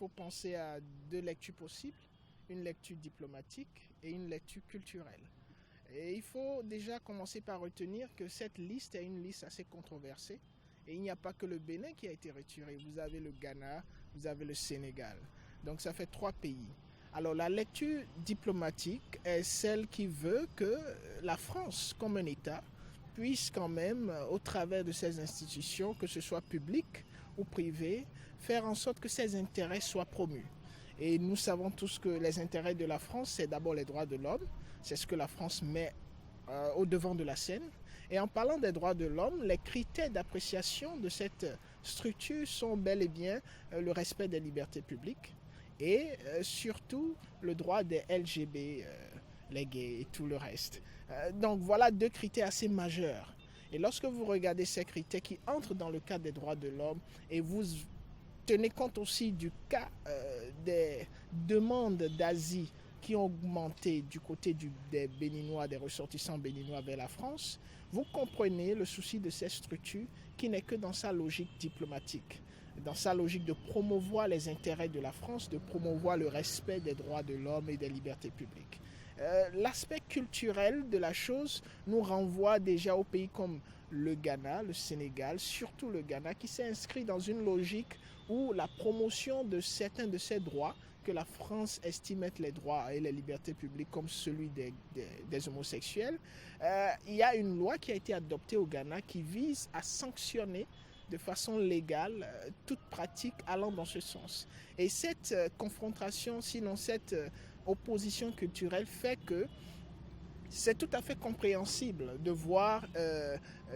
faut penser à deux lectures possibles, une lecture diplomatique et une lecture culturelle. Et il faut déjà commencer par retenir que cette liste est une liste assez controversée. Et il n'y a pas que le Bénin qui a été retiré. Vous avez le Ghana, vous avez le Sénégal. Donc ça fait 3 pays. Alors la lecture diplomatique est celle qui veut que la France, comme un État, puisse quand même, au travers de ses institutions, que ce soit publiques ou privées, faire en sorte que ses intérêts soient promus. Et nous savons tous que les intérêts de la France, c'est d'abord les droits de l'homme. C'est ce que la France met au devant de la scène. Et en parlant des droits de l'homme, les critères d'appréciation de cette structure sont bel et bien le respect des libertés publiques et surtout le droit des LGB, les gays et tout le reste. Donc voilà deux critères assez majeurs. Et lorsque vous regardez ces critères qui entrent dans le cadre des droits de l'homme et vous tenez compte aussi du cas des demandes d'asile qui ont augmenté du côté des Béninois, des ressortissants béninois vers la France, vous comprenez le souci de ces structures qui n'est que dans sa logique diplomatique, dans sa logique de promouvoir les intérêts de la France, de promouvoir le respect des droits de l'homme et des libertés publiques. L'aspect culturel de la chose nous renvoie déjà aux pays comme le Ghana, le Sénégal, surtout le Ghana, qui s'est inscrit dans une logique où la promotion de certains de ces droits que la France estime être les droits et les libertés publiques comme celui des homosexuels, il y a une loi qui a été adoptée au Ghana qui vise à sanctionner de façon légale toute pratique allant dans ce sens. Et cette confrontation, sinon cette opposition culturelle fait que c'est tout à fait compréhensible de voir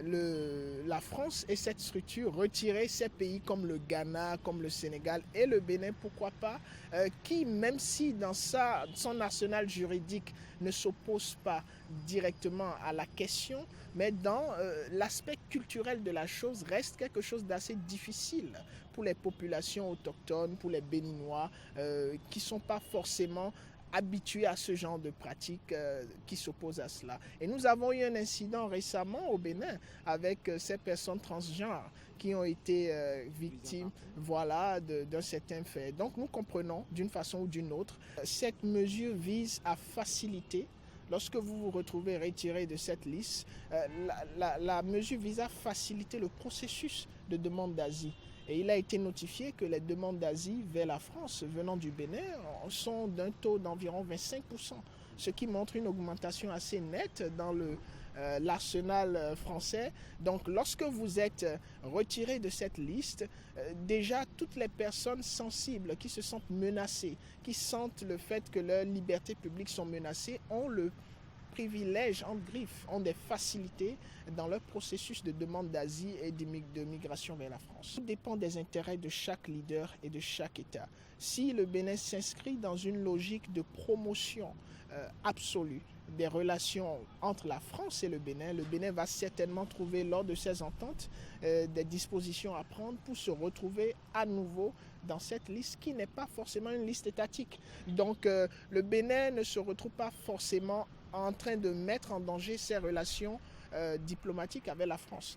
la France et cette structure retirer ces pays comme le Ghana, comme le Sénégal et le Bénin, pourquoi pas, qui, même si dans son arsenal juridique ne s'oppose pas directement à la question, mais dans l'aspect culturel de la chose reste quelque chose d'assez difficile pour les populations autochtones, pour les Béninois, qui ne sont pas forcément habitués à ce genre de pratiques qui s'opposent à cela. Et nous avons eu un incident récemment au Bénin avec ces personnes transgenres qui ont été victimes d'un certain fait. Donc nous comprenons d'une façon ou d'une autre, cette mesure vise à faciliter. Lorsque vous vous retrouvez retiré de cette liste, la mesure vise à faciliter le processus de demande d'asile. Et il a été notifié que les demandes d'asile vers la France venant du Bénin sont d'un taux d'environ 25%, ce qui montre une augmentation assez nette dans l'arsenal français. Donc lorsque vous êtes retiré de cette liste, déjà toutes les personnes sensibles qui se sentent menacées, qui sentent le fait que leurs libertés publiques sont menacées, ont le privilèges en griffe, ont des facilités dans leur processus de demande d'asile et de migration vers la France. Tout dépend des intérêts de chaque leader et de chaque État. Si le Bénin s'inscrit dans une logique de promotion absolue des relations entre la France et le Bénin va certainement trouver lors de ces ententes des dispositions à prendre pour se retrouver à nouveau dans cette liste qui n'est pas forcément une liste étatique. Donc le Bénin ne se retrouve pas forcément en train de mettre en danger ses relations diplomatiques avec la France.